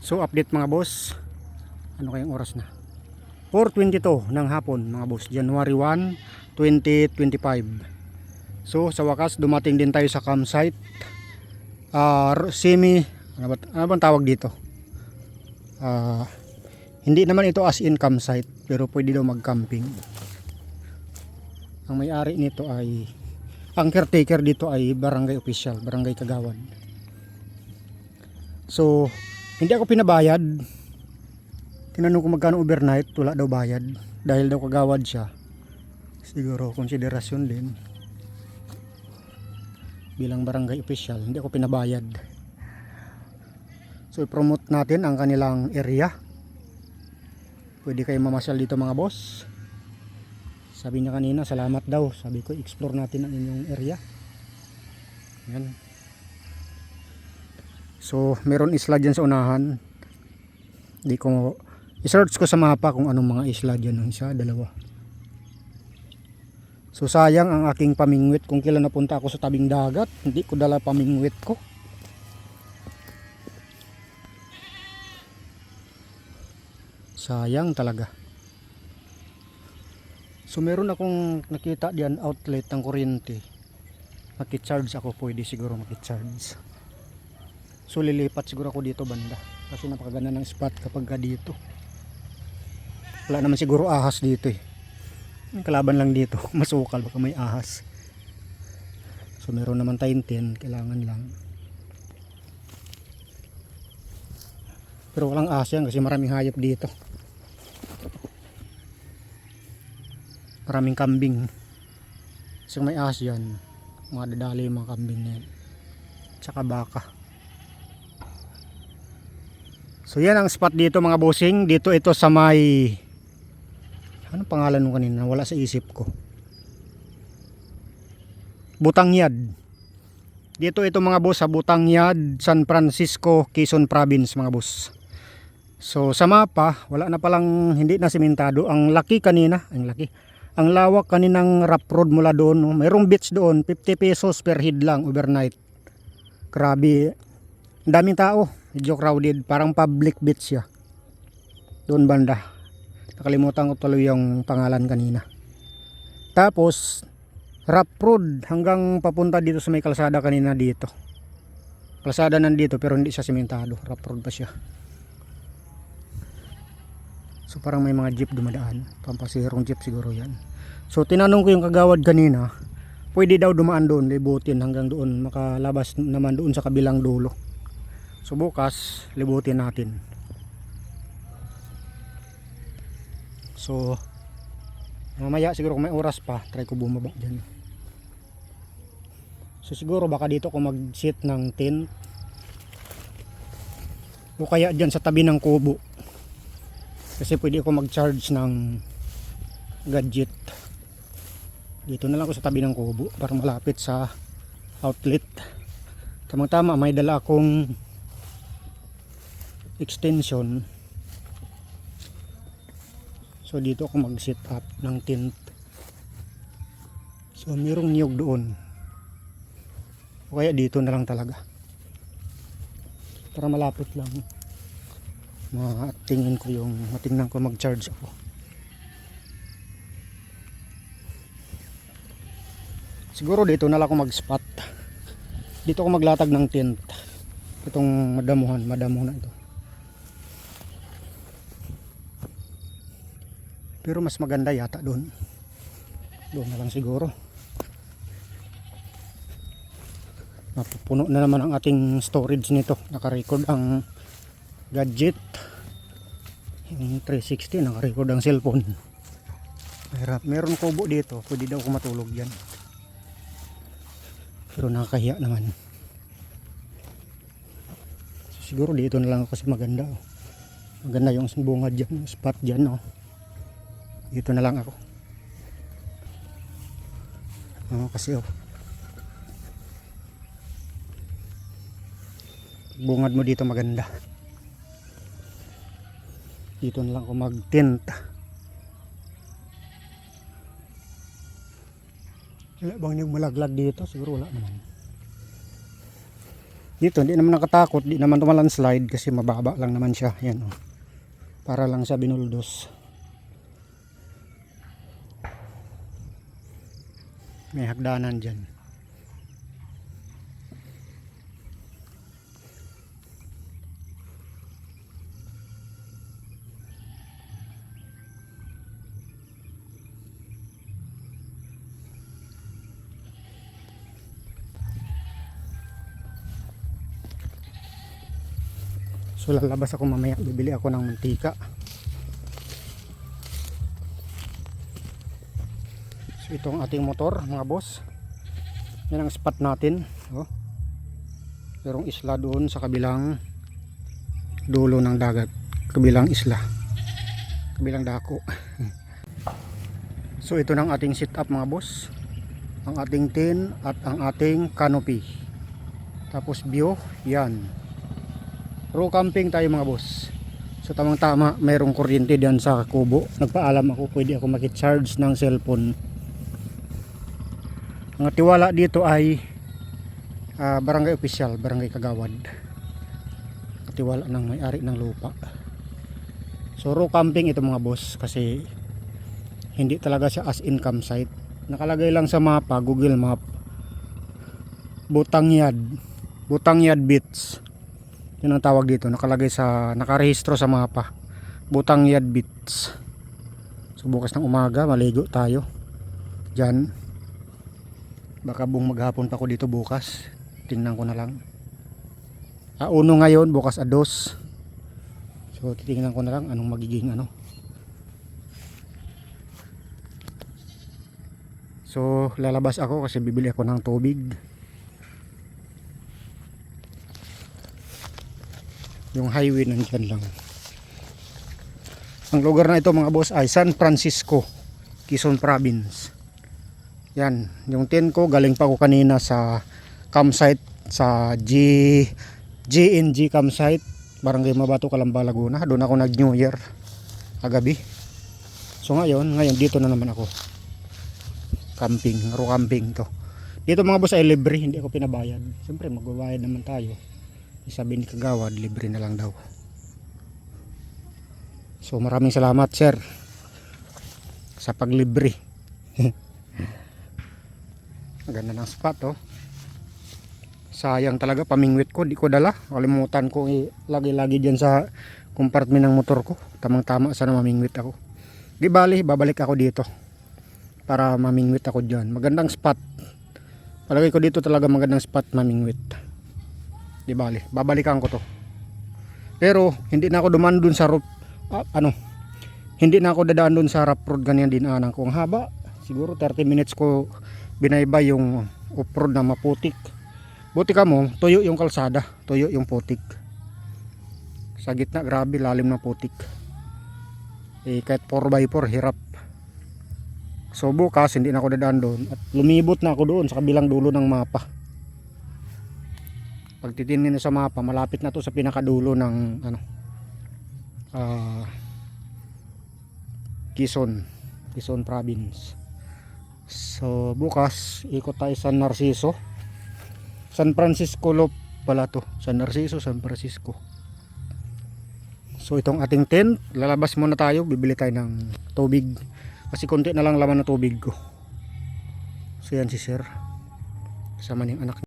So update mga boss, ano kayang oras na? 4:22 ng hapon mga boss, January 1, 2025. So sa wakas dumating din tayo sa campsite. Semi, ano bang tawag dito? Hindi naman ito as in campsite, pero pwede daw mag-camping. Ang may-ari nito ay, ang caretaker dito ay barangay official, barangay Kagawad. So hindi ako pinabayad. Tinanong ko magkano overnight, wala daw bayad dahil daw kagawad siya. Siguro konsiderasyon din bilang barangay official, hindi ako pinabayad. So i-promote natin ang kanilang area. Pwede kayo mamasyal dito mga boss. Sabi niya kanina salamat daw, sabi ko explore natin ang inyong area. Yan. So meron isla dyan sa unahan. Hindi ko i-search ko sa mapa kung anong mga isla dyan, isa, dalawa. So sayang ang aking pamingwit. Kung kailan napunta ako sa tabing dagat, hindi ko dala pamingwit ko. Sayang talaga. So meron akong nakita diyan outlet ng kuryente. Maki-charge ako, pwede siguro maki-charge. So lilipat siguro ako dito banda kasi napakaganda ng spot kapag dito. Wala naman siguro ahas dito eh. Yung kalaban lang dito masukal, baka may ahas. So meron naman tayong tent, kailangan lang. Pero walang ahas yan kasi maraming hayop dito. Maraming kambing. Kasi may ahas yan, mga dadali yung mga kambing na yan. Tsaka baka. So yan ang spot dito mga bossing. Dito ito sa may, anong pangalan nung kanina? Wala sa isip ko. Butangyad. Dito ito mga boss sa Butangyad, San Francisco, Quezon Province mga boss. So sa mapa, wala na palang, hindi na simentado. Ang laki kanina, ang laki. Ang lawak kaninang rough road mula doon. No? Mayroong beach doon, 50 pesos per head lang overnight. Grabe. Ang daming tao. Medyo crowded, parang public beach siya doon banda. Nakalimutan ko tuloy yung pangalan kanina. Tapos rough road hanggang papunta dito sa may kalsada kanina dito. Kalsada nandito pero hindi siya sementado, rough road pa siya. So parang may mga jeep dumadaan, pampasirong jeep siguro yan. So tinanong ko yung kagawad kanina, pwede daw dumaan doon, libutin hanggang doon, makalabas naman doon sa kabilang dulo. So bukas libutin natin. So mamaya siguro kung may oras pa, try ko bumaba dyan. So siguro baka dito ko mag-sit ng tent o kaya dyan sa tabi ng kubo, kasi pwede ako mag-charge ng gadget. Dito na lang ako sa tabi ng kubo para malapit sa outlet. Tamang tama, may dala akong extension. So dito ako mag-set up ng tent. So mayroong niyog doon. O kaya dito na lang talaga. Para malapit lang. Matingnan ko mag-charge ako. Siguro dito na lang ako mag-spot. Dito ako maglatag ng tent. Itong madamuhan na ito. Pero mas maganda yata doon. Doon na lang siguro. Mapupuno na naman ang ating storage nito. Naka-record ang gadget. Yung 360 naka-record ang cellphone. Meron kubo dito. Pwede daw ako matulog dyan. Pero nakakahiya naman. So, siguro dito na lang ako kasi maganda. Maganda yung bunga dyan. Spot dyan. Dito na lang ako. Kasi bungad mo dito maganda. Dito na lang ako mag-tent. Wala bang yung malaglag dito? Siguro wala naman. Dito hindi naman nakatakot, di naman tumalandslide kasi mababa lang naman siya. Yan oh. Para lang sa binuldos. May hagdanan dyan. So lalabas ako mamaya, bibili ako ng mantika. So ito ang ating motor mga boss. Yan ang spot natin. Oh. Merong isla doon sa kabilang dulo ng dagat. Kabilang isla. Kabilang dako. So ito ng ating sit up mga boss. Ang ating tin at ang ating canopy. Tapos view, yan. Row camping tayo mga boss. So tamang tama, mayroong kuryente diyan sa kubo. Nagpaalam ako, pwede ako makicharge ng cellphone. Ang tiwala dito ay barangay official, barangay Kagawad. Tiwala ng may-ari ng lupa. So row camping ito mga boss kasi hindi talaga siya as in campsite. Nakalagay lang sa mapa, Google Map. Butangyad Beach. Yun ang tawag dito, nakalagay sa, nakarehistro sa mapa. Butangyad Beach. So bukas ng umaga maligo tayo diyan. Baka maghapon pa ako dito bukas. Tingnan ko na lang. Uno ngayon, bukas ados. So titingnan ko na lang anong magiging ano. So lalabas ako kasi bibili ako ng tubig. Yung highway nandyan lang. Ang lugar na ito mga boss ay San Francisco, Quezon Province. Yan, yung tent ko galing pa ako kanina sa campsite sa GNG campsite, Barangay Mabato, Calamba, Laguna. Doon ako nag New Year kagabi. So ngayon dito na naman ako. Row camping to. Dito mga boss ay libre, hindi ako pinabayad. Siyempre magbabayad naman tayo. Sabi ni Kagawad, libre na lang daw. So maraming salamat sir sa paglibre. Ganda ng spot oh. Sayang talaga pamingwit ko, di ko dala. Kalimutan ko lagi-lagi dyan sa compartment ng motor ko. Tamang-tama sana mamingwit ako. Di bali, babalik ako dito para mamingwit ako dyan. Magandang spot. Palagay ko dito talaga magandang spot mamingwit. Di bali, babalikan ko to. Pero hindi na ako dumaan dun sa hindi na ako dadaan dun sa rough road ganyan dinaanan ko. Ang haba, siguro 30 minutes ko binaybay yung off-road na maputik. Buti ka mo, tuyo yung kalsada, tuyo yung putik. Sa gitna, grabe lalim ng putik. Kahit 4x4 hirap. So bukas hindi na ako dadaan doon at lumibot na ako doon sa kabilang dulo ng mapa. Pag titingin sa mapa, malapit na to sa pinakadulo ng Quezon Province. So bukas ikot tayo sa Narciso, San Francisco Loop pala to. San Narciso, San Francisco. So itong ating tent, lalabas muna tayo, bibili tayo ng tubig kasi konti na lang laman ng tubig ko. So yan si sir kasama ng anak.